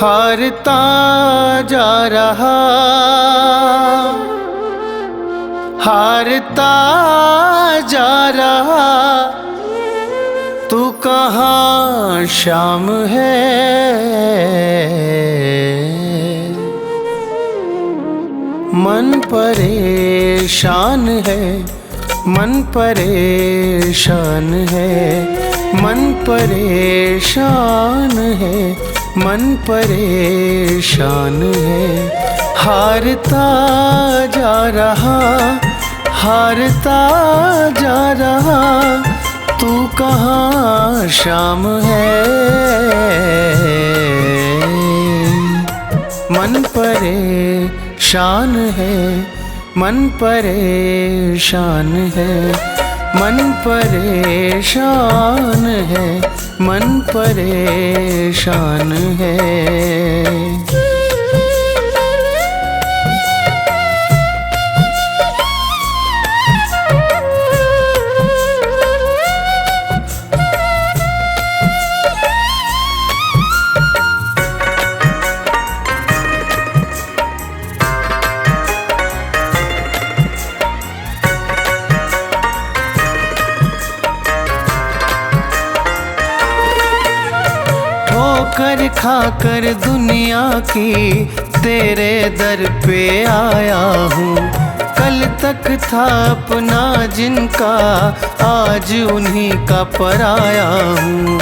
हारता जा रहा, हारता जा रहा, तू कहाँ शाम है। मन परेशान है, मन परेशान है, मन परेशान है, मन परेशान है। हारता जा रहा, हारता जा रहा, तू कहाँ शाम है। मन परेशान है, मन परेशान है, मन परेशान है, मन परेशान है। ठोकर खाकर दुनिया की तेरे दर पे आया हूँ। कल तक था अपना जिनका, आज उन्हीं का पराया हूँ।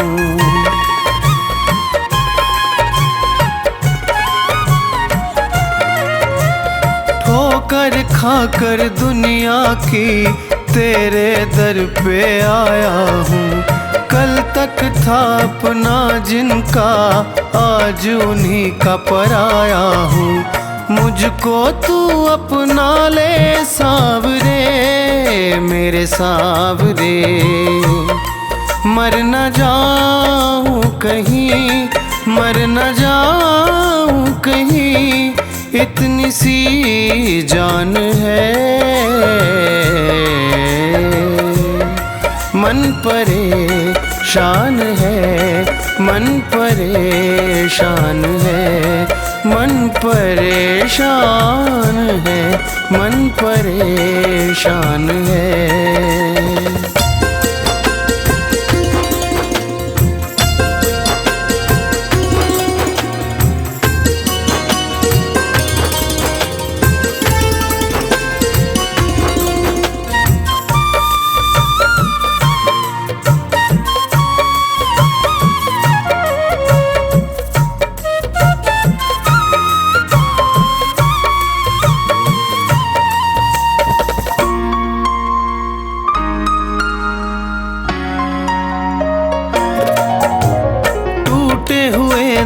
ठोकर खाकर दुनिया की तेरे दर पे आया हूँ। कल तक था अपना जिनका, आज उन्हीं का पराया हूँ। मुझको तू अपना ले सावरे, मेरे सावरे। मर न जाऊं कहीं, मर न जाऊं कहीं, इतनी सी जान है। मन परेशान है, मन परेशान है, मन परेशान है, मन परेशान है।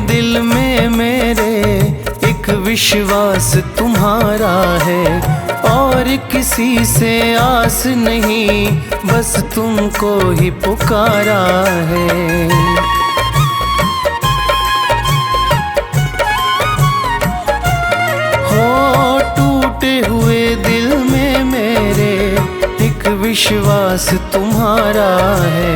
दिल में मेरे एक विश्वास तुम्हारा है, और किसी से आस नहीं, बस तुमको ही पुकारा है। हो टूटे हुए दिल में मेरे एक विश्वास तुम्हारा है,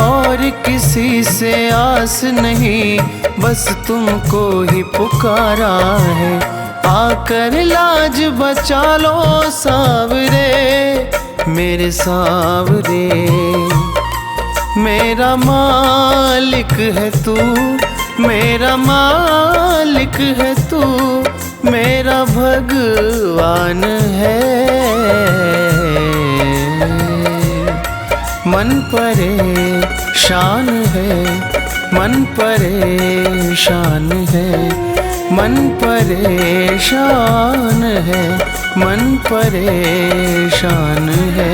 और किसी से आस नहीं, बस तुमको ही पुकारा है। आकर लाज बचा लो सावरे, मेरे सावरे। मेरा मालिक है तू, मेरा मालिक है तू, मेरा भगवान है। मन परेशान है, मन परेशान है, मन परेशान है, मन परेशान है।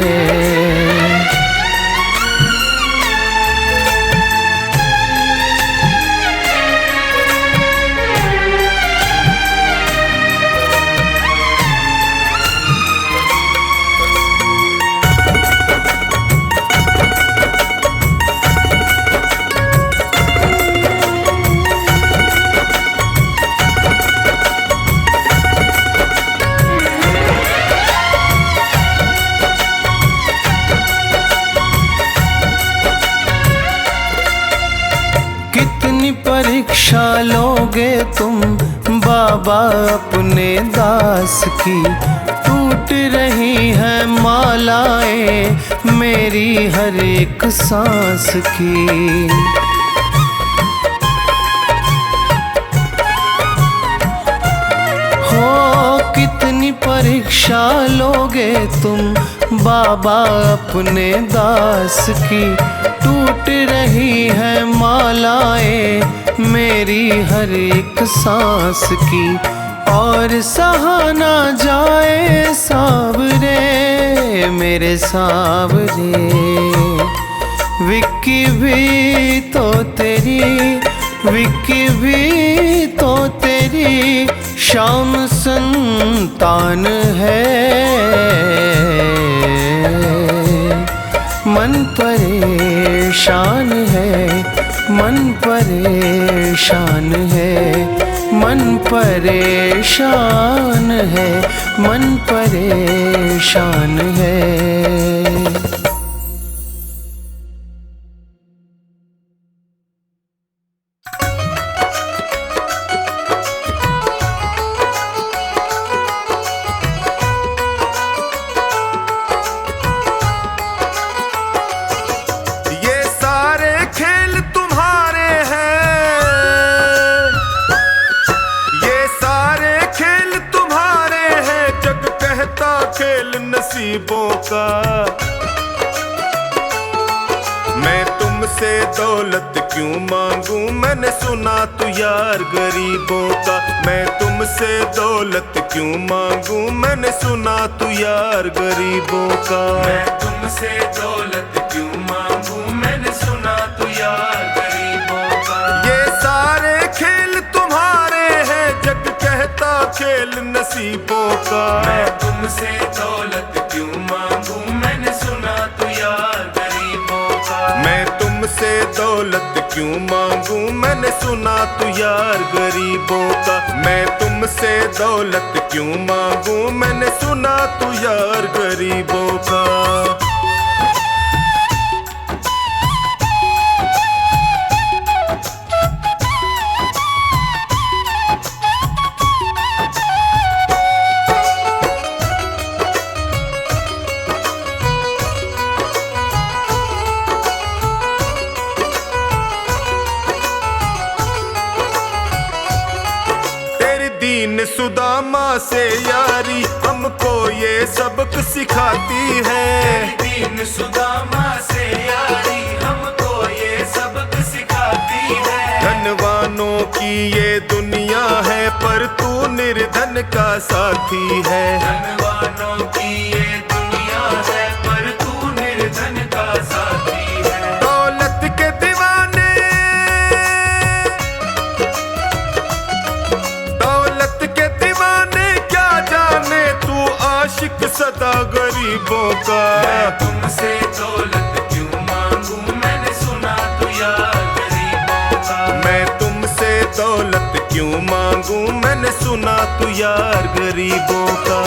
परीक्षा लो लोगे तुम बाबा अपने दास की। टूट रही है मालाएं मेरी हर एक सांस की। कितनी परीक्षा लोगे तुम बाबा अपने दास की। टूट रही है मालाएं मेरी हर एक सांस की। और सहा ना जाए सावरे मेरे सावरे, विक्की भी तो तेरी, विक्की भी तो तेरी शाम संतान है। मन परेशान है, मन परेशान है, मन परेशान है, मन परेशान है। नसीबों का मैं तुमसे दौलत क्यों मांगू, मैंने सुना तू यार गरीबों का। मैं तुमसे दौलत क्यों मांगू, मैंने सुना तू यार गरीबों का। मैं तुमसे दौलत क्यों मांगू, मैंने सुना तू यार गरीबों का। ये सारे खेल तुम्हारे हैं, जग कहता खेल नसीबों का। मैं तुमसे दौलत क्यों मांगू, मैंने सुना तू यार गरीबों का। मैं तुमसे दौलत क्यों मांगू, मैंने सुना तू यार गरीबों का। मैं तुमसे दौलत क्यों मांगू, मैंने सुना तू यार गरीबों का। दीन सुदामा से यारी हमको ये सबक सिखाती है। दीन सुदामा से यारी हमको ये सबक सिखाती है। धनवानों की ये दुनिया है पर तू निर्धन का साथी है। धनवानों की ये दुनिया है पर तू निर्धन का साथी है। दौलत के दीवाने, आशिक सदा गरीबों का। मैं तुमसे दौलत क्यों मांगू, मैंने सुना तू यार गरीबों का। मैं तुमसे दौलत क्यों मांगू, मैंने सुना तू यार गरीबों का।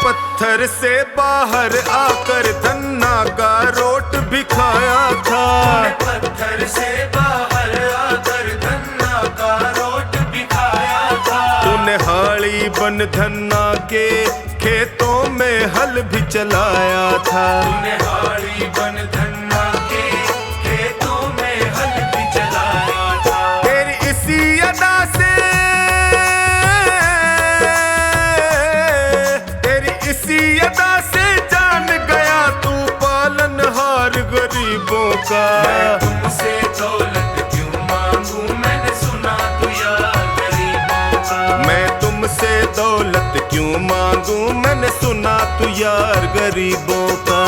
पत्थर से बाहर आकर धन्ना का रोट भी खाया था। पत्थर से बाहर आकर धन्ना का रोट भी खाया था। तूने हाड़ी बन धन्ना के खेतों में हल भी चलाया था। तूने हाड़ी बन धन्ना के खेतों में हल भी चलाया था। तेरी इसी अदा से, इसी अदा से जान गया तू पालनहार गरीबों का। मैं तुमसे दौलत क्यों मांगू, मैंने सुना तू यार गरीबों का। मैं तुमसे दौलत क्यों मांगू, मैंने सुना तू यार गरीबों का।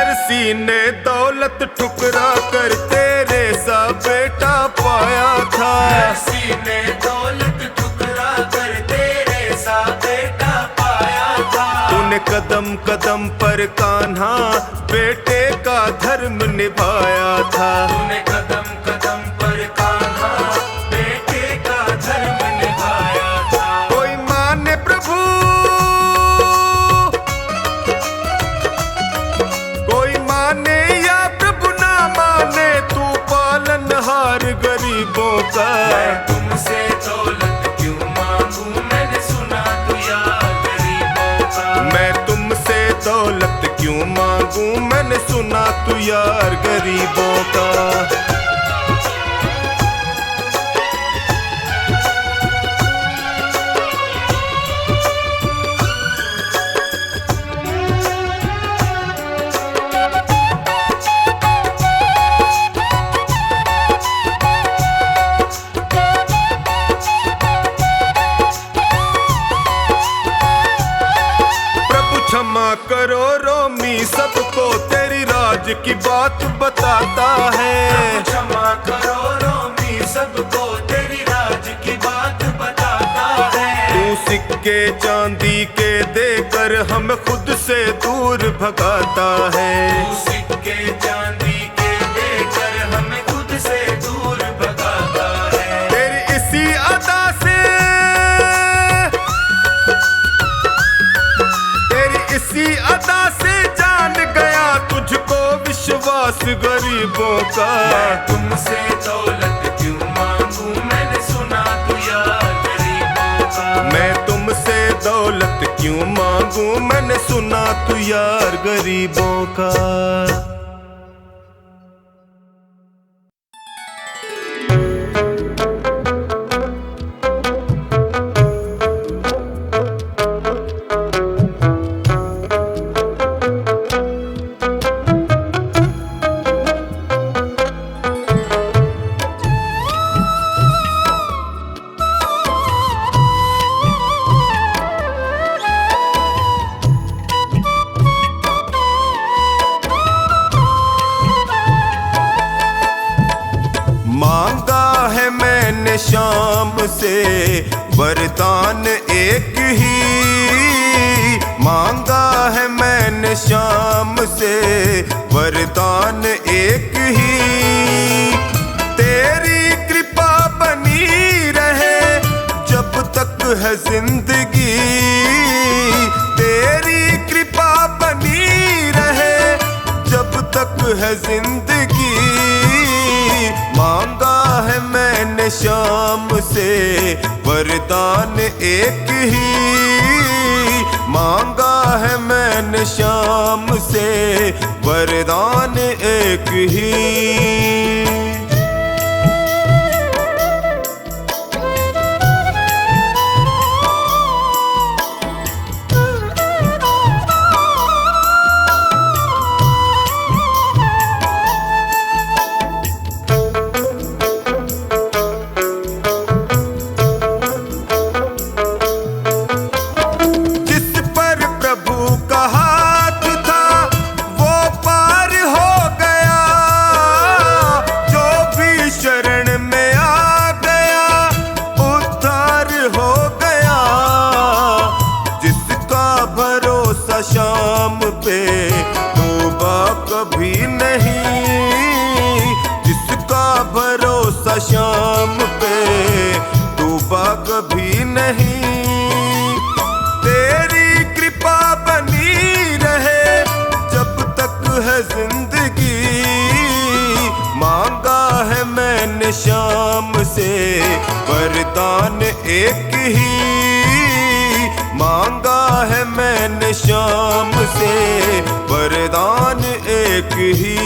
दरसी ने दौलत ठुकरा कर तेरे सा बेटा पाया था। दरसी ने दौलत ठुकरा कर तेरे सा बेटा पाया था। तूने कदम कदम पर कान्हा बेटे का धर्म निभाया था। तूने कदम कदम पर कान्हा बेटे का धर्म निभाया था। कोई माने प्रभु, कोई माने या प्रभु ना माने, तू पालनहार गरीबों का। मैं तुमसे दौलत क्यों मांगू, मैंने सुना तू यार गरीबों का। मैं तुमसे दौलत क्यों मांगू, मैंने सुना तू यार गरीबों का। क्षमा करो रोमी सबको, तेरी राज की बात बताता है। क्षमा करो रोमी सबको, तेरी राज की बात बताता है। तू सिक्के चांदी के देकर हमें खुद से दूर भगाता है। तू सिक्के चांदी के देकर हमें खुद से दूर भगाता है। तेरी इसी अदा से, इसी अदा से जान गया तुझको विश्वास गरीबों का। मैं तुमसे दौलत क्यों मांगू, मैंने सुना तू यार गरीबों का। मैं तुमसे दौलत क्यों मांगू, मैंने सुना तू यार गरीबों का। शाम से वरदान एक ही मांगा है मैंने, शाम से वरदान एक ही। तेरी कृपा बनी रहे जब तक है जिंदगी, तेरी कृपा बनी रहे जब तक है जिंदगी। मांगा है मैंने शाम से वरदान एक ही, मांगा है मैंने शाम से वरदान एक ही। शाम पे तौबा कभी नहीं, जिसका भरोसा शाम पे तौबा कभी नहीं। तेरी कृपा बनी रहे जब तक है जिंदगी। मांगा है मैंने शाम से वरदान एक ही, मांगा है मैंने शाम से वरदान एक ही।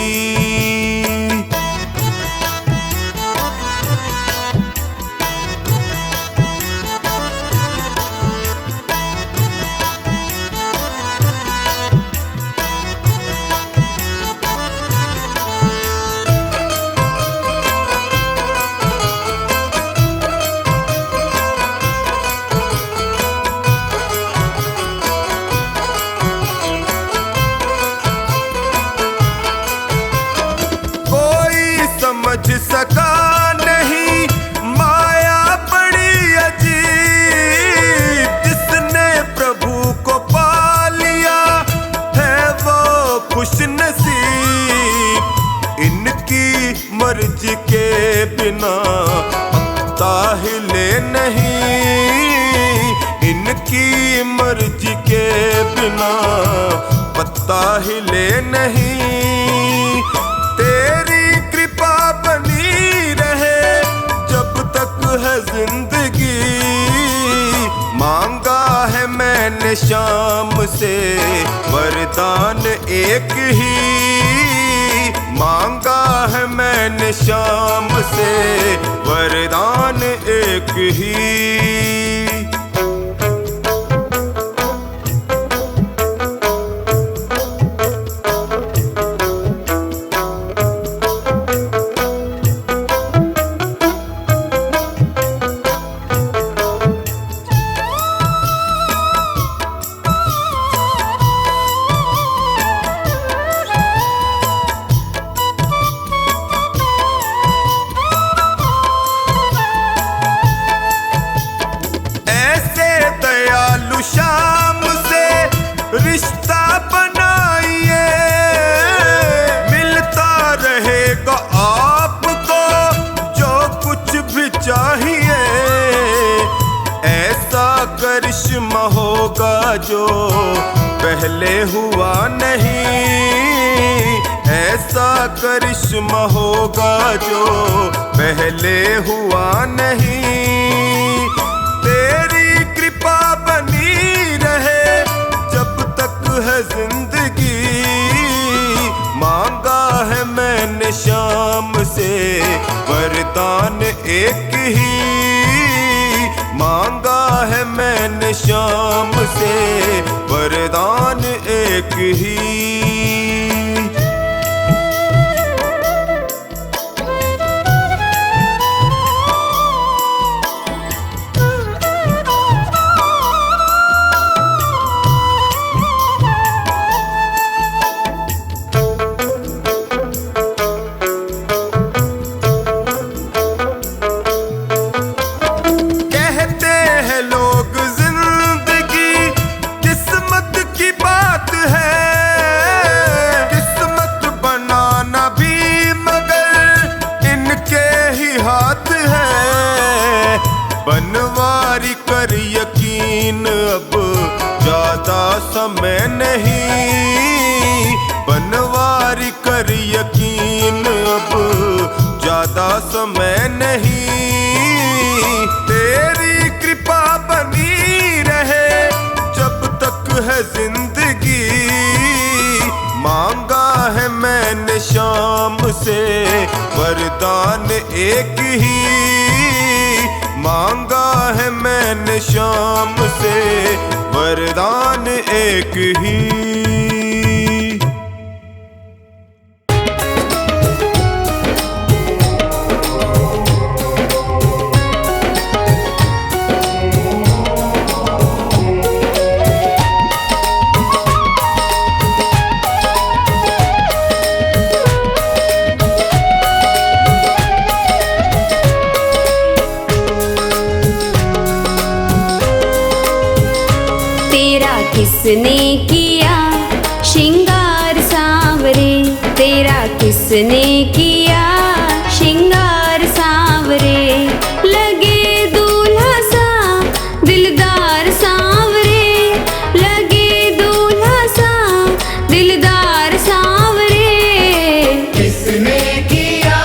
समझ सका नहीं, माया बड़ी अजीब। जिसने प्रभु को पा लिया है वो खुश नसीब। इनकी मर्जी के बिना पत्ता हिले नहीं, इनकी मर्जी के बिना पत्ता हिले नहीं। तेरी कृपा बनी रहे जब तक है जिंदगी। मांगा है मैंने शाम से वरदान एक ही, मांगा है मैंने शाम से वरदान एक ही। शाम से रिश्ता बनाइए, मिलता रहेगा आपको जो कुछ भी चाहिए। ऐसा करिश्मा होगा जो पहले हुआ नहीं, ऐसा करिश्मा होगा जो पहले हुआ नहीं। तेरी कृपा बनी रहे जब तक है जिंदगी। मांगा है मैंने शाम से वरदान एक ही, मांगा है मैंने शाम से वरदान एक ही। बनवारी कर यकीन अब ज्यादा समय नहीं, बनवारी कर यकीन अब ज्यादा समय नहीं। तेरी कृपा बनी रहे जब तक है जिंदगी। मांगा है मैंने शाम से वरदान एक ही, मांगा है मैंने शाम से वरदान एक ही। किसने किया श्रृंगार सांवरे, तेरा किसने किया श्रृंगार सांवरे। लगे दूल्हा सा दिलदार सांवरे, लगे दूल्हा सा दिलदार सांवरे। किसने किया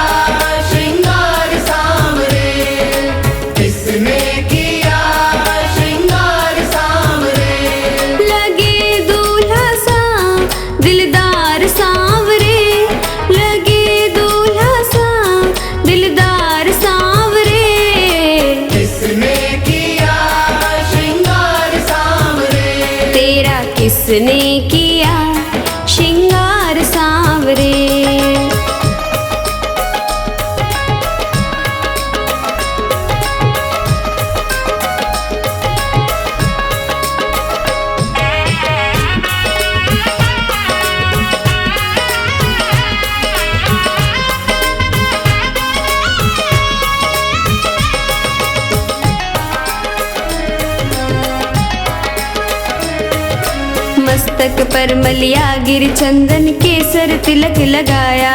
श्रृंगार सांवरे, किसने किया श्रृंगार सांवरे। दिलदार सांवरे, लगे दूल्हा सा दिलदार सांवरे। किसने किया श्रृंगार सांवरे, तेरा किसने किया श्रृंगार सांवरे। मस्तक पर मलिया गिर चंदन केसर तिलक लगाया,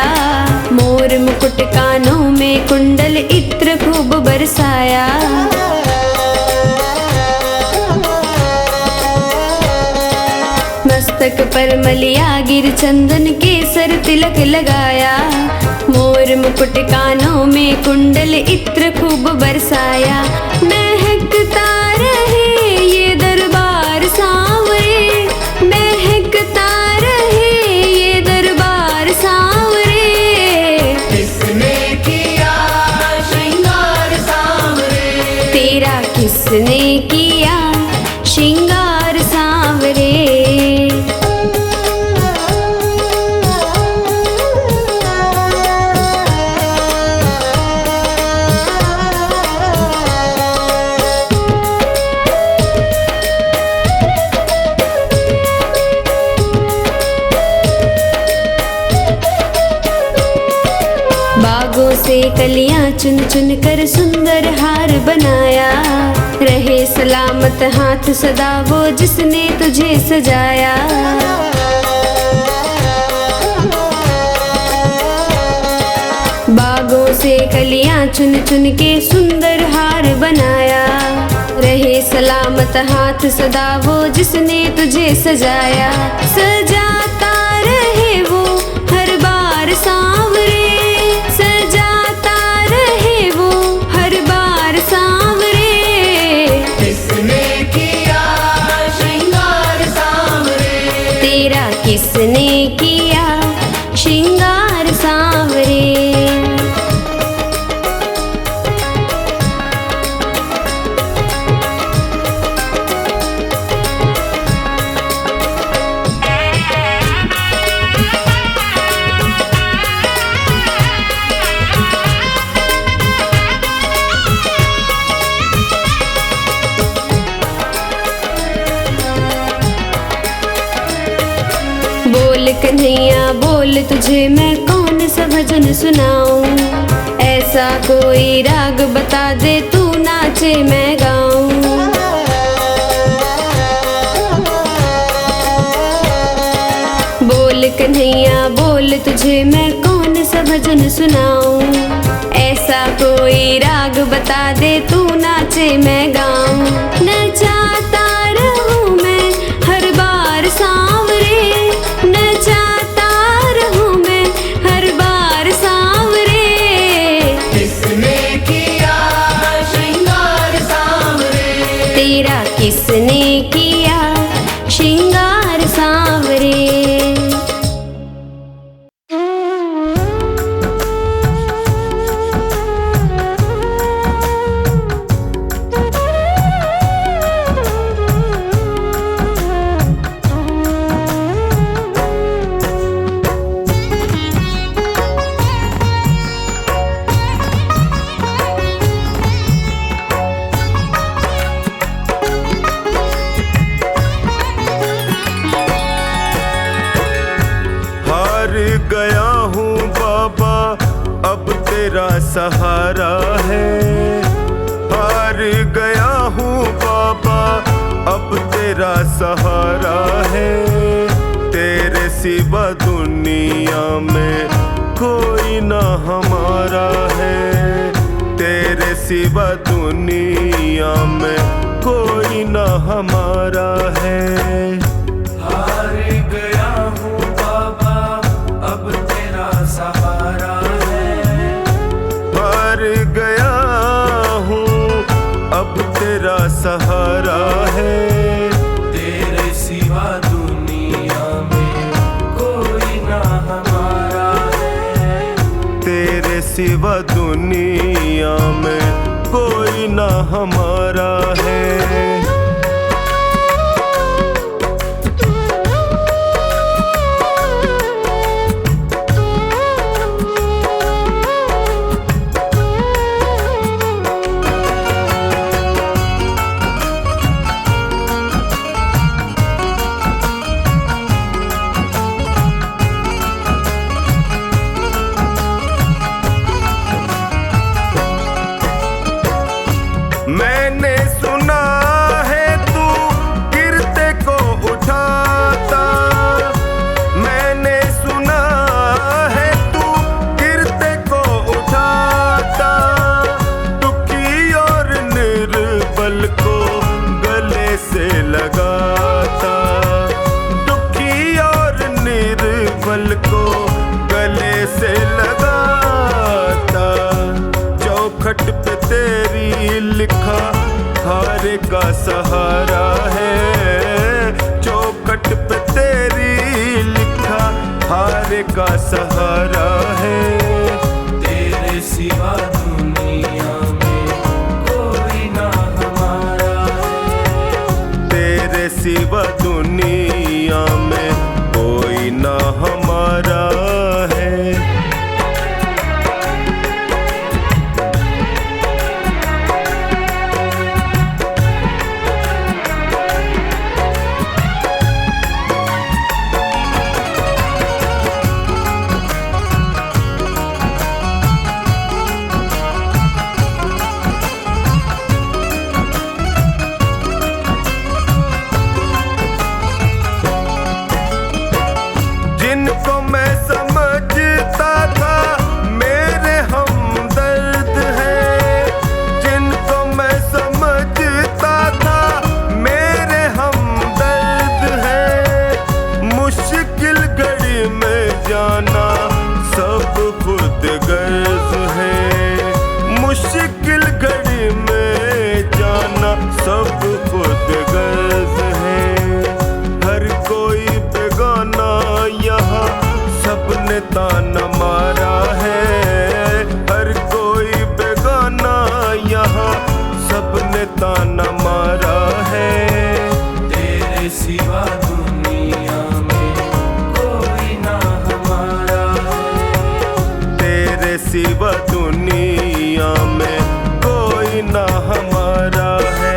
मोर मुकुट कानों में कुंडल इत्र खूब बरसाया। मस्तक पर मलिया गिर चंदन केसर तिलक लगाया, मोर मुकुट कानों में कुंडल इत्र खूब बरसाया। महकता रहे ये दरबार सांवरे, महकता रहे ये दरबार सांवरे। किसने किया श्रृंगार सांवरे, तेरा किसने किया श्रृंगार सांवरे। बागों से कलियां चुन चुन कर सुंदर हार बनाया, रहे सलामत हाथ सदा वो जिसने तुझे सजाया। बागों से कलियां चुन चुन के सुंदर हार बनाया, रहे सलामत हाथ सदा वो जिसने तुझे सजाया। सजाता रहे वो हर बार सांवरे, सजाता रहे वो हर बार सांवरे। किसने किया श्रृंगार सांवरे, तेरा किसने किया श्रृंगार सांवरे। बोल कन्हैया बोल तुझे मैं कौन सा भजन सुनाऊं, ऐसा कोई राग बता दे तू नाचे मैं गाऊं। बोल कन्हैया बोल तुझे मैं कौन सा भजन सुनाऊं, ऐसा कोई राग बता दे तू नाचे मैं गाऊं। नचाता रहूं मैं हर बार सांवरे, नचाता रहूं मैं हर बार सांवरे। किसने किया श्रृंगार सांवरे, तेरा किसने किया श्रृंगार सांवरे। गया हूँ बाबा अब तेरा सहारा है, हार गया हूँ बाबा अब तेरा सहारा है। तेरे सिवा दुनिया में कोई ना हमारा है, तेरे सिवा दुनिया में कोई ना हमारा है। हार गया हूँ बाबा अब तेरा सहारा है, हार गया हूँ अब तेरा सहारा है। तेरे सिवा दुनिया में कोई ना हमारा है, तेरे सिवा दुनिया में कोई ना हमारा है। मैंने से लगाता, चौखट पे तेरी लिखा हारे का सहारा है, चौखट पे तेरी लिखा हारे का सहारा है। तेरे सिवा दुनिया में कोई ना हमारा है, तेरे सिवा दुनिया में कोई ना हमारा है। जिनको मैं समझता था मेरे हमदर्द हैं, जिनको मैं समझता था मेरे हमदर्द हैं, मुश्किल घड़ी में जाना सब खुद गर्ज है, मुश्किल घड़ी में जाना सब खुद गर्ज है। हर कोई बेगाना यहाँ सबने ताना मारा है, हर कोई बेगाना यहाँ सबने ताना मारा है। तेरे सिवा दुनिया में कोई ना हमारा है, तेरे सिवा दुनिया में कोई ना हमारा है।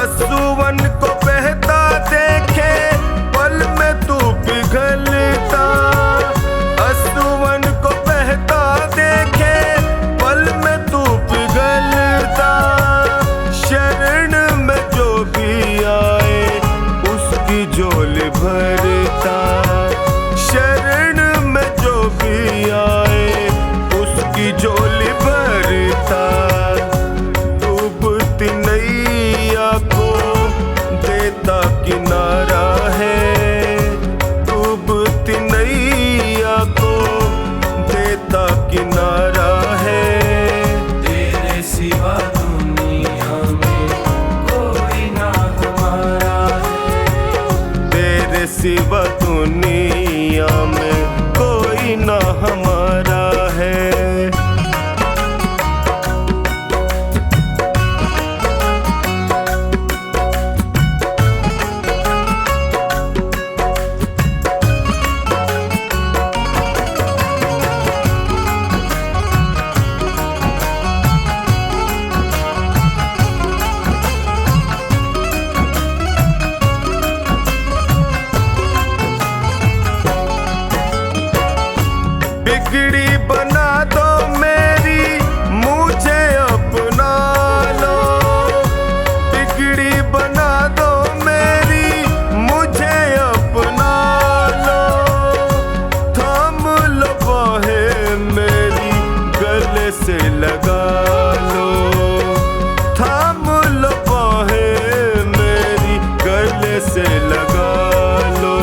असुवन को बहता देखे पल में तू पिघलता, असुवन को बहता देखे पल में तू पिघलता, शरण में जो भी आए उसकी झोली भरता, शरण में जो भी आए उसकी झोली भरता। डूबती नैया को देता किनारा है, डूबती नैया को देता किनारा है। तेरे सिवा दुनिया में कोई ना हमारा है, तेरे सिवा दुनिया में कोई ना हमारा है। बिगड़ी बना दो मेरी मुझे अपना लो, बिगड़ी बना दो मेरी मुझे अपना लो, थाम लो बाहें मेरी गले से लगा लो, थाम लो बाहें मेरी गले से लगा लो।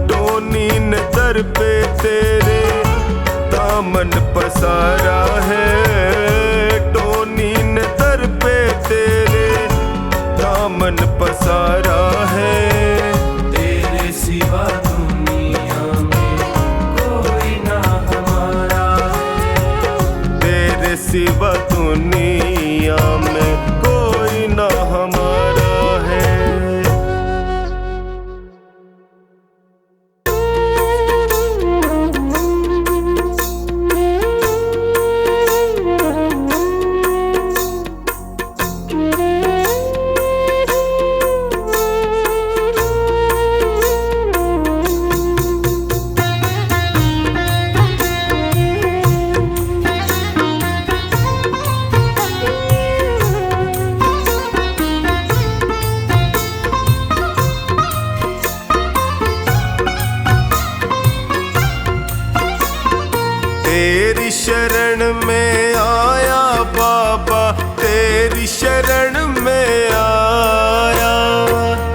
टोनी ने दर पे तेरे दामन पसारा है, टोनी ने दर पे तेरे दामन पसारा है। तेरे सिवा दुनिया में कोई ना हमारा है, तेरे सिवा दुनिया में कोई ना हमारा है। में आया बाबा, तेरी शरण में आया।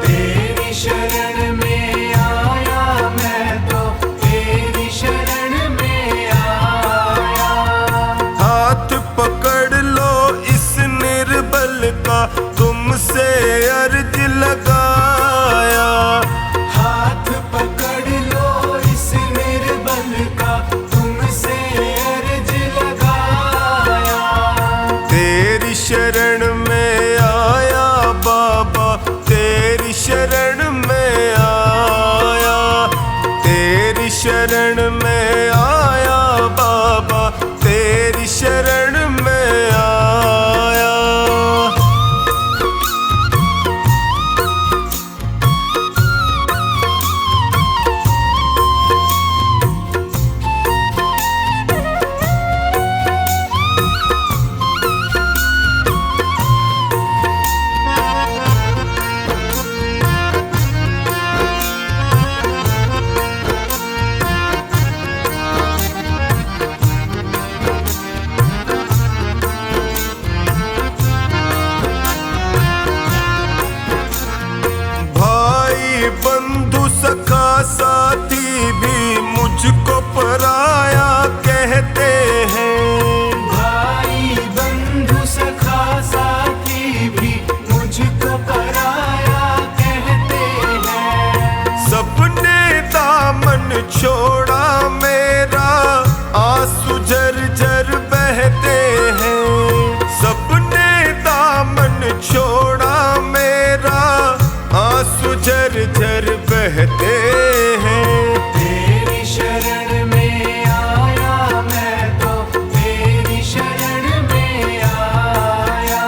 तेरी शरण में आया मैं तो, तेरी शरण में आया। हाथ पकड़ लो इस निर्बल का, तुमसे अर्ज लगाया। हाथ पकड़ लो इस निर्बल का, तुमसे अर्ज लगाया। तेरी शरण में आया बाबा, तेरी शरण में आया। तेरी शरण में आया बाबा, तेरी शरण में आया। भाई बंधु सखा साथी भी मुझको पराया कहते हैं। भाई बंधु सखा साथी भी मुझको पराया कहते हैं। सबने दामन छोड़ा मेरा, आंसू झरझर बहते हैं। सबने दामन छोड़ा मेरा, आंसू झरझर बहते हैं। तेरी शरण में आया मैं तो, तेरी शरण में आया।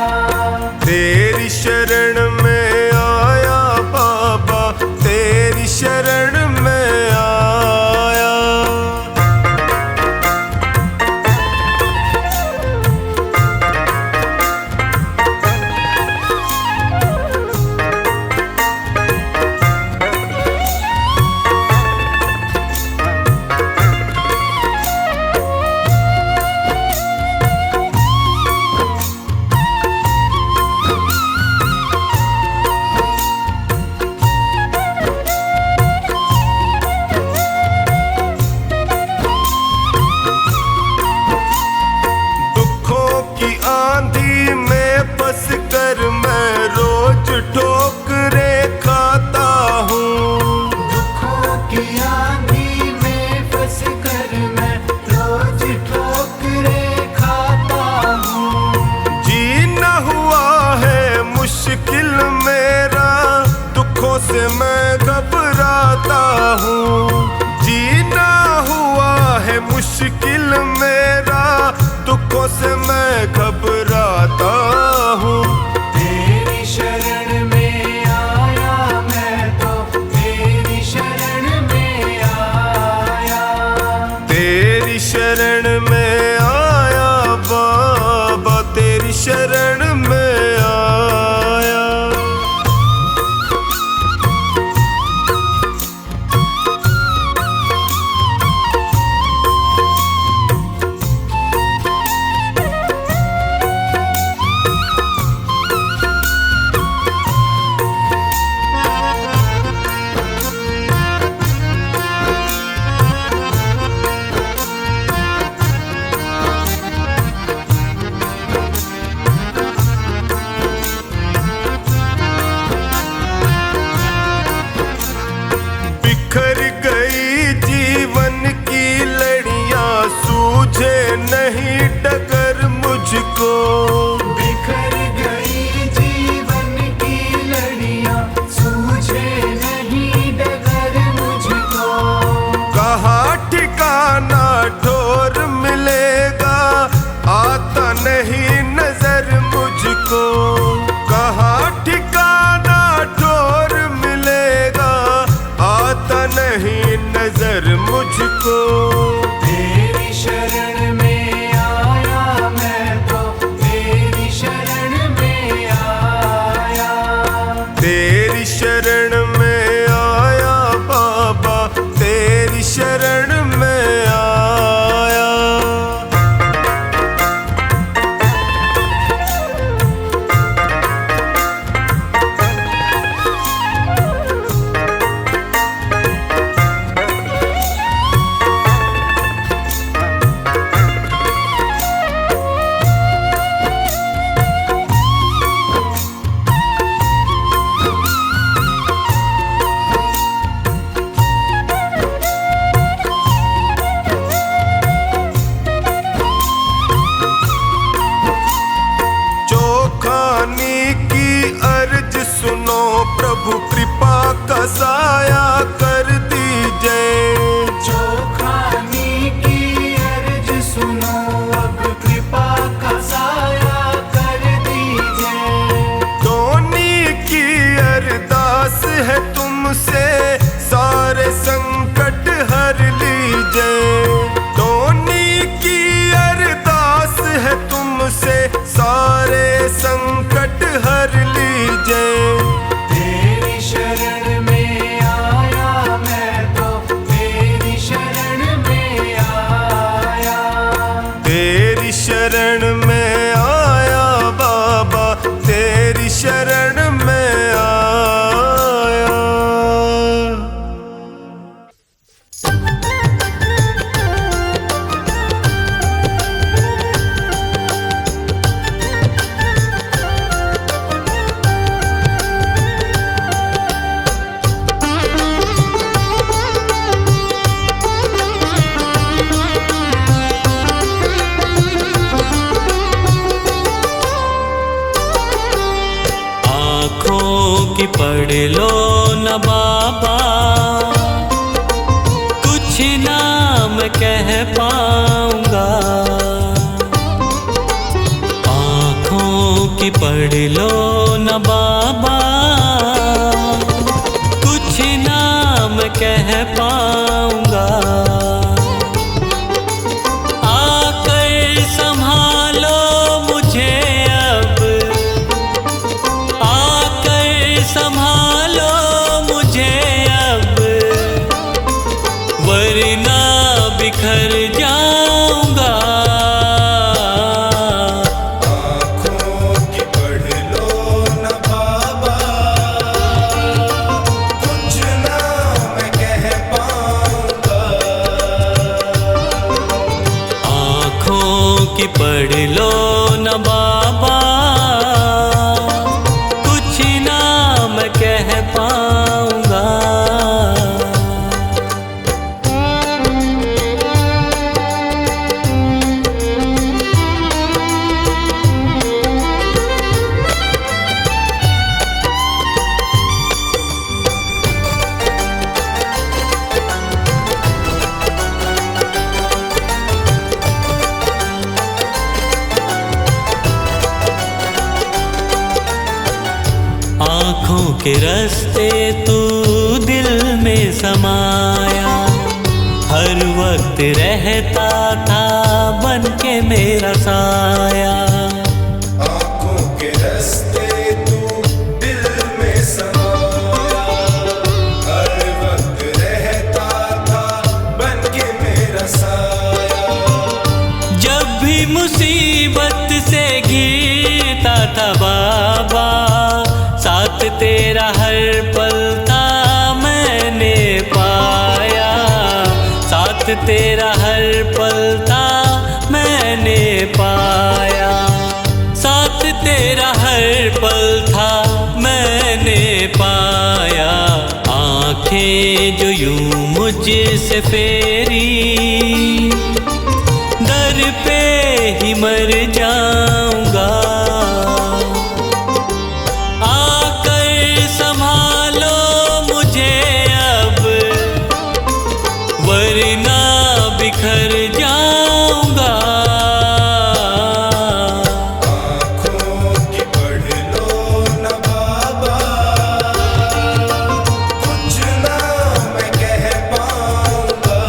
तेरी शरण में आया बाबा, तेरी शरण में आया। दुखों की आंधी में फंस कर मैं रोज ठोकरे खाता हूँ। दुखों की आंधी में फंस कर मैं रोज ठोकरे खाता हूँ। जीना हुआ है मुश्किल मेरा, दुखों से मैं घबराता हूँ। जीना हुआ है मुश्किल मेरा, दुखों से मैं घबराता हूँ। तेरी शरण में आया मैं तो, तेरी शरण में आया। तेरी शरण में आया बाबा, तेरी शरण में आया। बिखर गई जीवन की लड़ियां, सूझे नहीं डगर मुझको। बिखर गई जीवन की लड़ियां, सूझे नहीं डगर मुझको। कहाँ ठिकाना ठोर मिलेगा, आता नहीं नजर मुझको। कहाँ ठिकाना ठोर मिलेगा, आता नहीं नजर मुझको। तेरी शरण में शरण में आया बाबा, तेरी शरण में आया। कि पढ़ लो न बाबा, कुछ ना मैं कह पाऊंगा। आँखों की पढ़ लो न बाबा, कुछ ना मैं कह पाऊंगा। आकर संभालो मुझे अब, संभालो मुझे अब, वरना बिखर जाऊंगा। आँखों की पढ़ लो न बाबा, कुछ ना मैं कह पाऊंगा। आँखों की पढ़ लो न बाबा, मैं कह पाऊंगा। आँखों के रास्ते तू दिल में समाया, हर वक्त रहता था बन के मेरा साया। आँखों के रास्ते तू दिल में समाया, हर वक्त रहता था बन के मेरा साया। जब भी मुसीबत से घिरता था बाबा, साथ तेरा हर पल था मैंने पाया। साथ तेरा हर पल था मैंने पाया। साथ तेरा हर पल था मैंने पाया। आँखें जो यूं मुझसे फेरी, दर पे ही मर जाऊंगा। संभालो मुझे अब, वरना बिखर जाऊंगा। आँखों की पढ़ लो न बाबा, कुछ ना मैं कह पाऊंगा।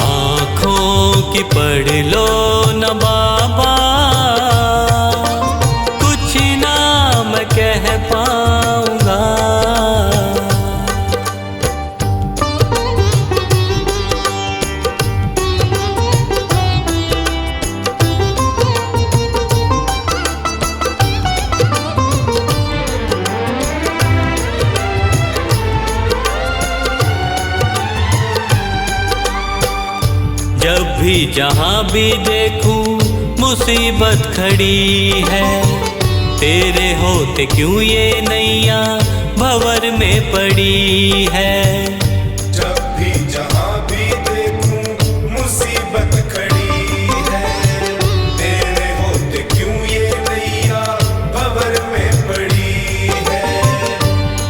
आँखों की पढ़ लो न बाबा, मैं कह पाऊंगा। जब भी जहां भी देखूं मुसीबत खड़ी है, तेरे होते क्यों ये नैया भंवर में पड़ी है। जब भी जहां भी देखूं मुसीबत खड़ी है, तेरे होते क्यों ये नैया भंवर में पड़ी है।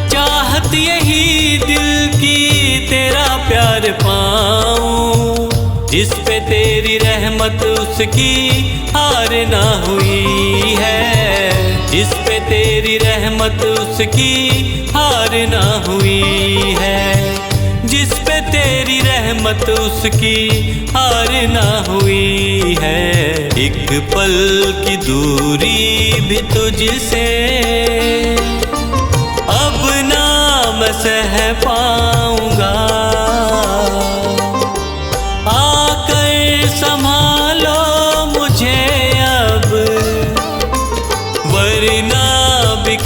चाहत यही दिल की तेरा प्यार पाऊं, जिस पे तेरी रहमत उसकी हार ना हुई है। जिस पे तेरी रहमत उसकी हार ना हुई है। जिस पे तेरी रहमत उसकी हार ना हुई है। एक पल की दूरी भी तुझसे अब ना मैं सह पाऊंगा। आकर संभाल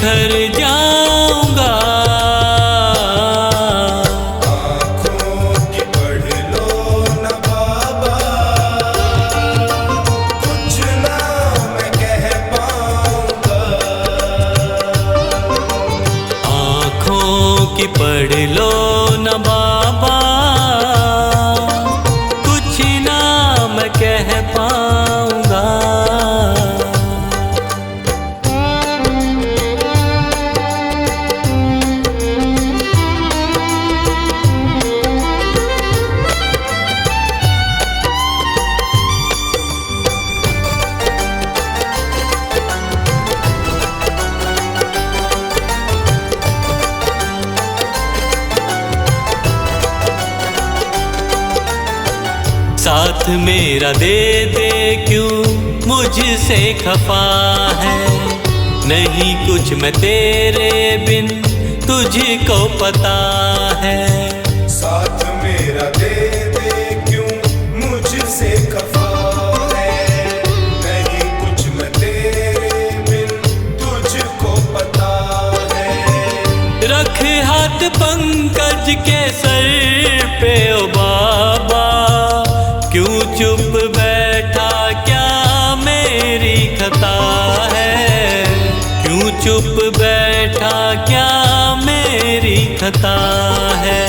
बिखर जाऊंगा। आँखों की पढ़ लो न बाबा, कुछ ना मैं कह पाऊंगा। आँखों की पढ़ लो न बाबा, कुछ ना मैं कह पाऊंगा। साथ मेरा दे दे क्यों मुझसे खफा है, नहीं कुछ मैं तेरे बिन तुझको पता है। साथ मेरा दे दे क्यों मुझसे खफा है, नहीं कुछ मैं तेरे बिन तुझको पता है। रख हाथ पंकज के सर पे ओ बाबा, क्यों चुप बैठा क्या मेरी खता है। क्यों चुप बैठा क्या मेरी खता है।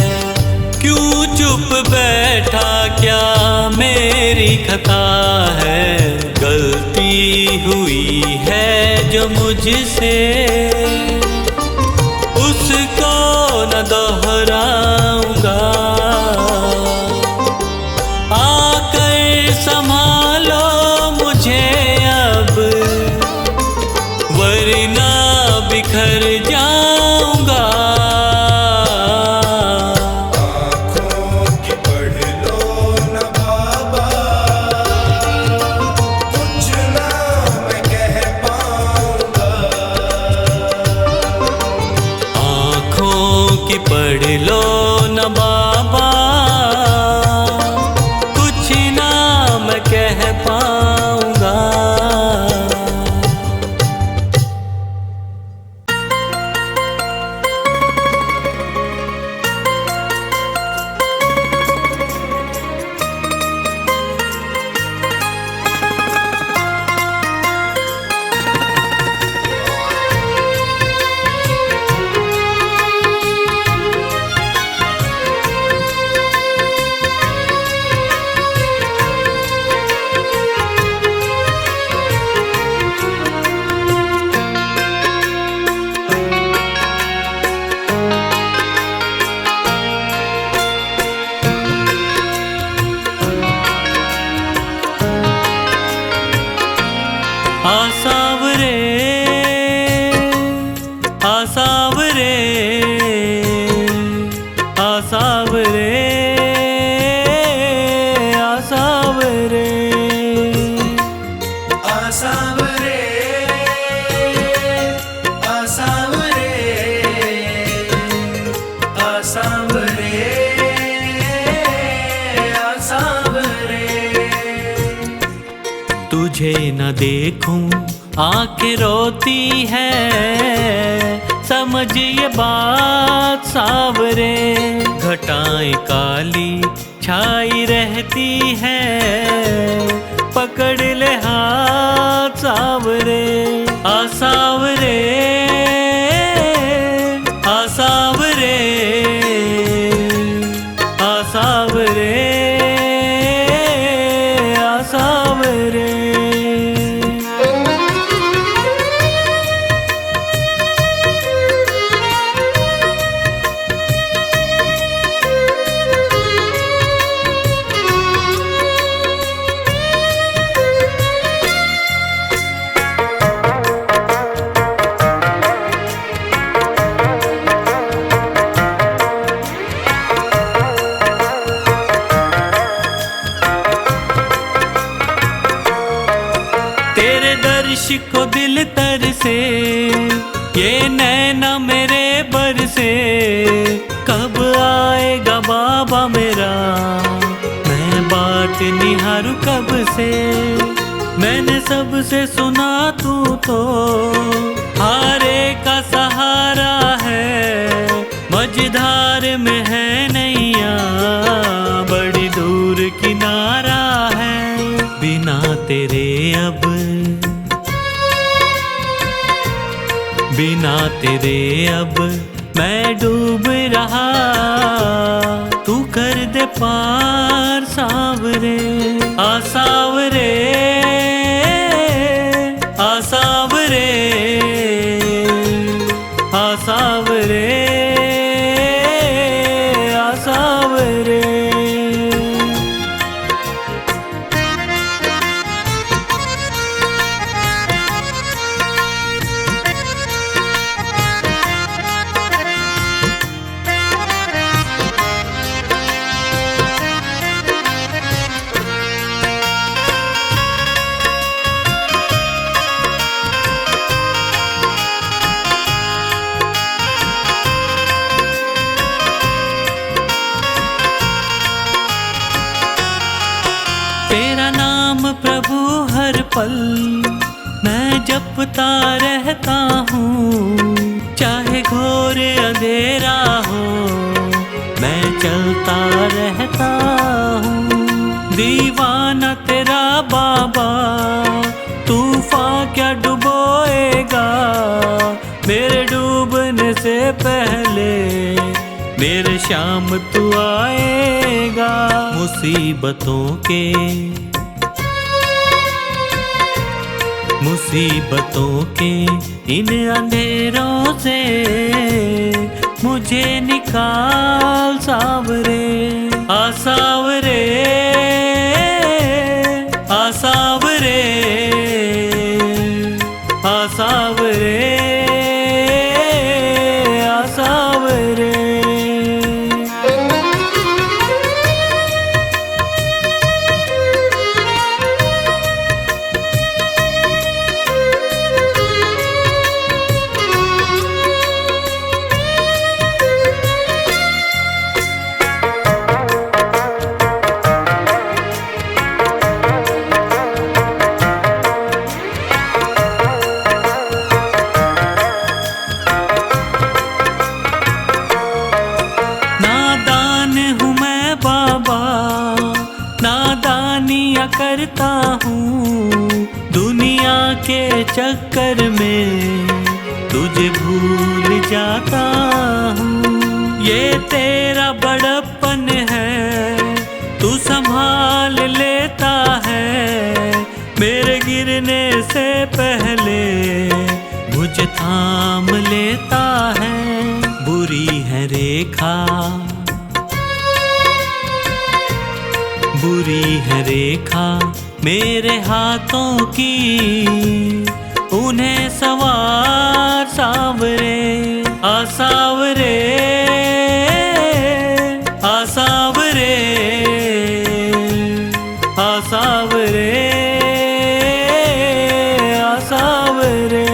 क्यों चुप बैठा क्या मेरी खता है। गलती हुई है जो मुझसे, उसको न दोहराऊंगा। आकर संभालो मुझे अब, वरना बिखर जाऊंगा। आँखों की पढ़ लो न बाबा, कुछ ना मैं कह पाऊंगा। आँखों की पढ़ लो न बाबा, कुछ ना मैं कह पाऊंगा। आसावरे आसावरे आसावरे आसावरे आसावरे आसावरे आसावरे आसावरे। तुझे न देखूं आंखें रोती है, समझ ये बात सावरे। घटाएं काली छाई रहती है, पकड़ ले हाथ सावरे। आसावरे आसावरे आसावरे आसावरे। को दिल तर से, ये नैना मेरे बर से। कब आएगा बाबा मेरा, मैं बाट निहारूं कब से। मैंने सबसे सुना तू तो हारे का सहारा है, मझधार में है नैया, बड़ी दूर किनारा है। बिना तेरे अब, बिना तेरे अब मैं डूब रहा, तू कर दे पार सावरे, आ सावरे, आ सावरे, आ सावरे, आ सावरे। तेरा नाम प्रभु हर पल मैं जपता रहता हूँ, चाहे घोर अंधेरा हो मैं चलता रहता हूँ। दीवाना तेरा बाबा, तूफान क्या डुबोएगा, मेरे डूबने से पहले मेरे शाम तू आएगा। मुसीबतों के, मुसीबतों के इन अंधेरों से मुझे निकाल सावरे, आ सावरे, आ सावरे, आ सावरे, आ सावरे। नादानियाँ करता हूँ दुनिया के चक्कर में, तुझे भूल जाता हूँ। ये तेरा बड़प्पन है, तू संभाल लेता है, मेरे गिरने से पहले मुझे थाम लेता है। बुरी है रेखा, बुरी है रेखा मेरे हाथों की, उन्हें सवार सावरे, आ सावरे, आ सावरे, आ सावरे, आ सावरे।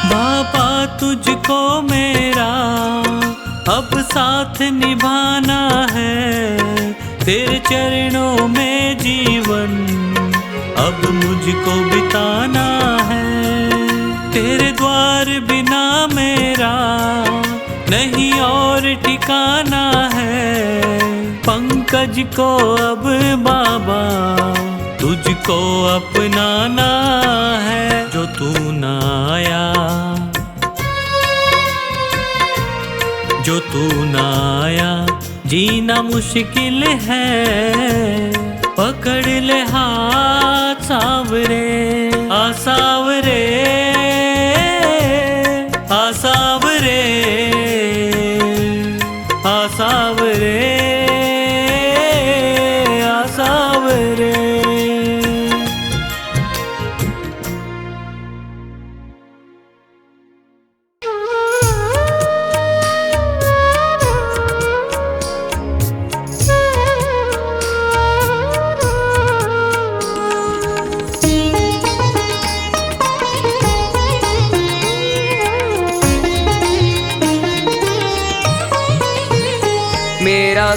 बाबा तुझको मेरा अब साथ निभाना है, तेरे चरणों में जीवन अब मुझको बिताना है। तेरे द्वार बिना मेरा नहीं और ठिकाना है, पंकज को अब बाबा तुझको अपनाना है। जो तू न आया, जो तू न आया जीना मुश्किल है, पकड़ ले हाथ सावरे, आ सावरे, आ सावरे, आ सावरे, आ सावरे।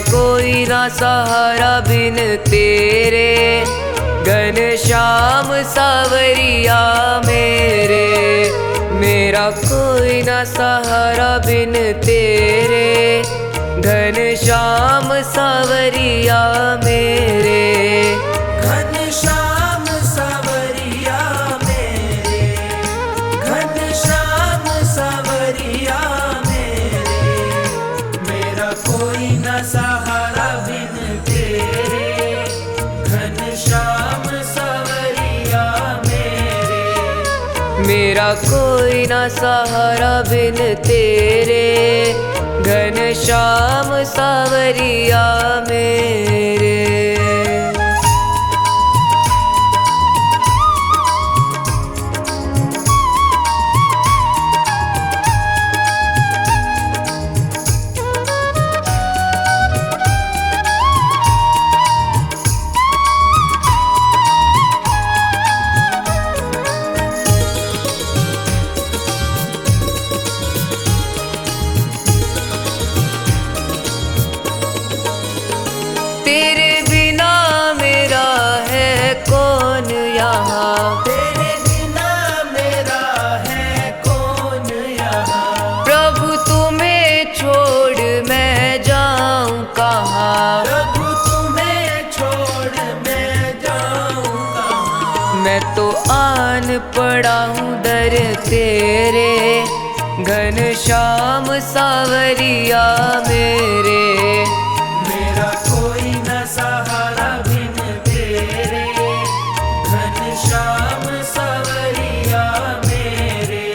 कोई ना सहारा बिन तेरे, घनश्याम सावरिया मेरे। मेरा कोई ना सहारा बिन तेरे, घनश्याम सावरिया मेरे। घनश्याम सावरिया मेरे, घनश्याम सावरिया मेरे। मेरा कोई न सहारा बिन तेरे, घनश्याम सावरिया मेरे। मेरा कोई ना सहारा बिन तेरे, घनश्याम सावरिया मेरे। तेरे बिना मेरा है कौन यहाँ, तेरे बिना मेरा है कौन यहाँ। प्रभु तुम्हें छोड़ मैं जाऊँ कहाँ। प्रभु तुम्हें छोड़ मैं जाऊँ कहाँ। मैं तो आन पड़ा हूँ दर तेरे, घनश्याम सावरिया मेरे। मेरा कोई न सहारा बिन तेरे, घनश्याम सावरिया मेरे।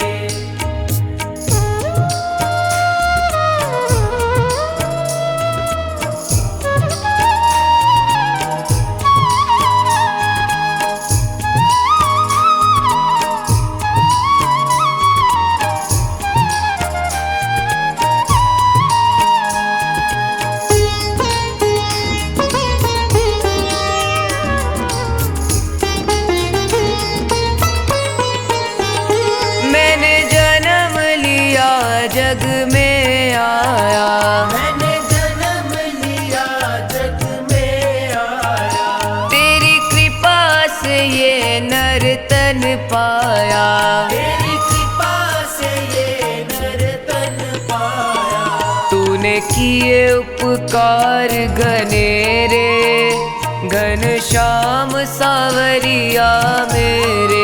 मैंने जन्म लिया जग में आया, मैंने जन्म लिया जग में आया। तेरी कृपा से ये नर तन पाया। तेरी कृपा से ये नर तन पाया। तूने किए उपकार घनेरे, घनश्याम सावरिया मेरे।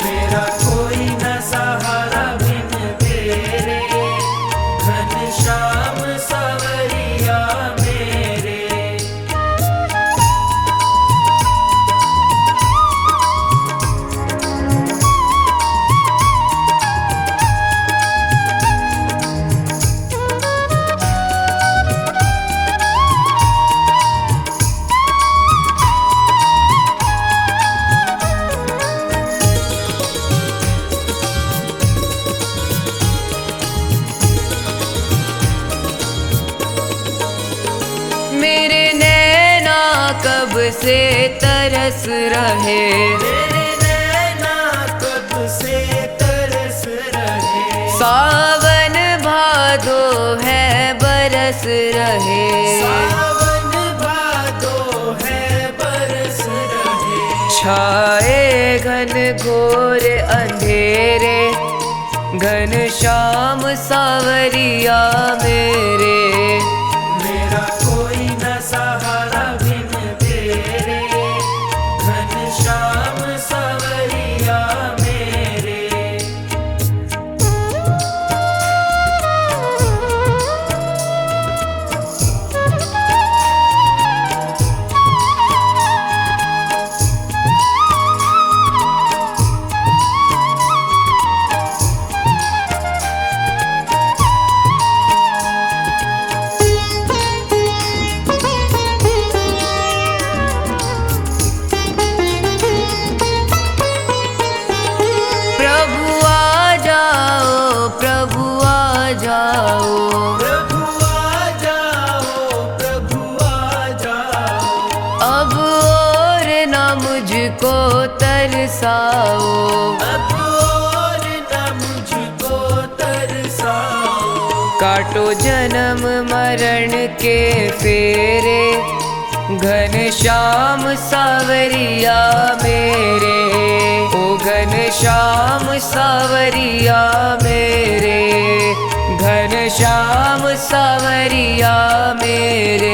मेरा कोई न सहारा बिन तेरे, घनश्याम सावरिया मेरे। मेरे नैना कब से तरस रहे, तेरे नैना कब से तरस रहे। सावन भादो है बरस रहे। सावन भादो है बरस रहे। छाए घन घोर अंधेरे, घनश्याम सावरिया मेरे। मेरा कोई न सहारा बिन तेरे, घनश्याम सावरिया मेरे। मुझको तरसाओ, अब और न मुझको तरसाओ। काट काटो जन्म मरण के फेरे, घनश्याम सावरिया मेरे, ओ घनश्याम सावरिया मेरे, घनश्याम सावरिया मेरे।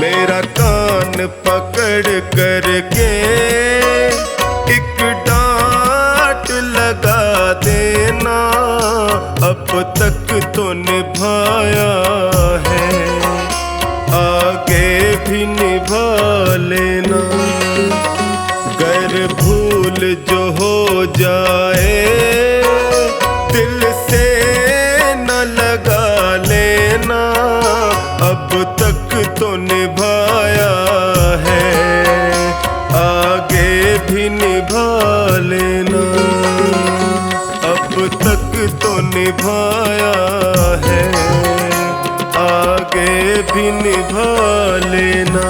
मेरा कान पकड़ करके एक डांट लगा देना, अब तक तो निभाया है, आगे भी निभा लेना। गर भूल जो हो जाए दिल से न लगा लेना, अब तक तो निभाया है, आगे भी निभा लेना। अब तक तो निभाया है, आगे भी निभा लेना।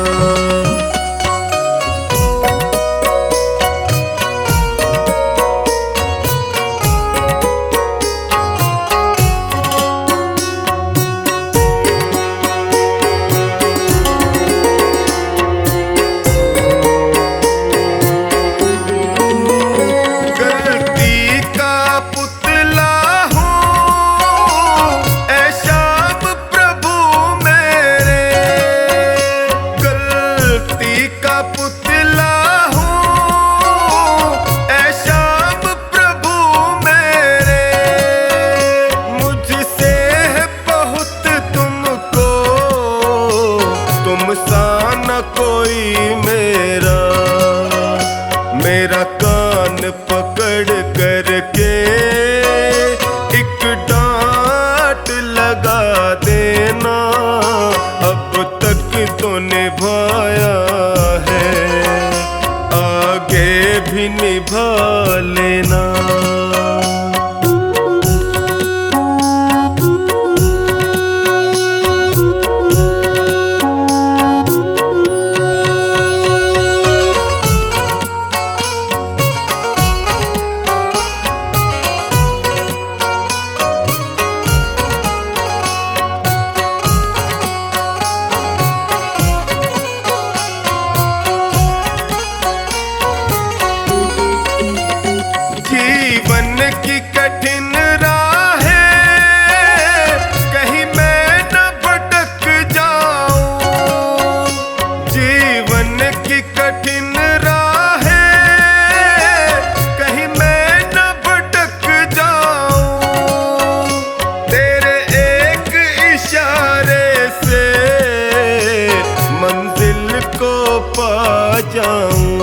मेरा कान पकड़ करके एक डांट लगा देना, अब तक तो निभाया है, आगे भी निभा लेना। जीवन की कठिन राहें कहीं मैं न भटक जाऊं, जीवन की कठिन राहें कहीं मैं न भटक जाऊं, तेरे एक इशारे से मंजिल को पा जाऊं।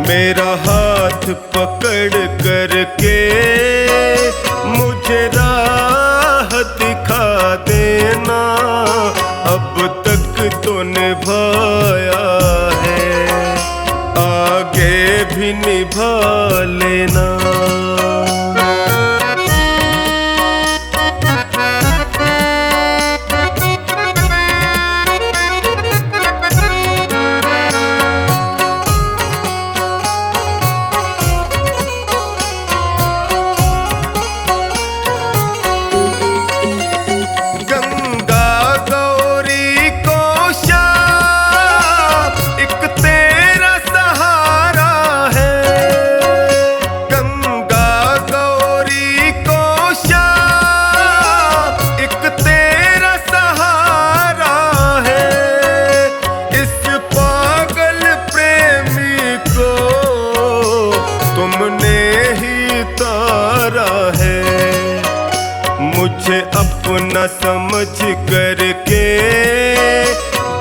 मेरा हाथ पकड़ करके मुझे राह दिखा देना, अब तक तो निभाया है, आगे भी निभा लेना। मुझे अपना समझ करके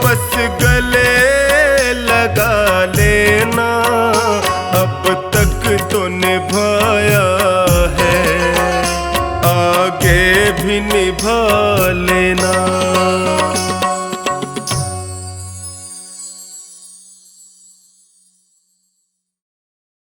बस गले लगा लेना, अब तक तो निभाया है, आगे निभा लेना।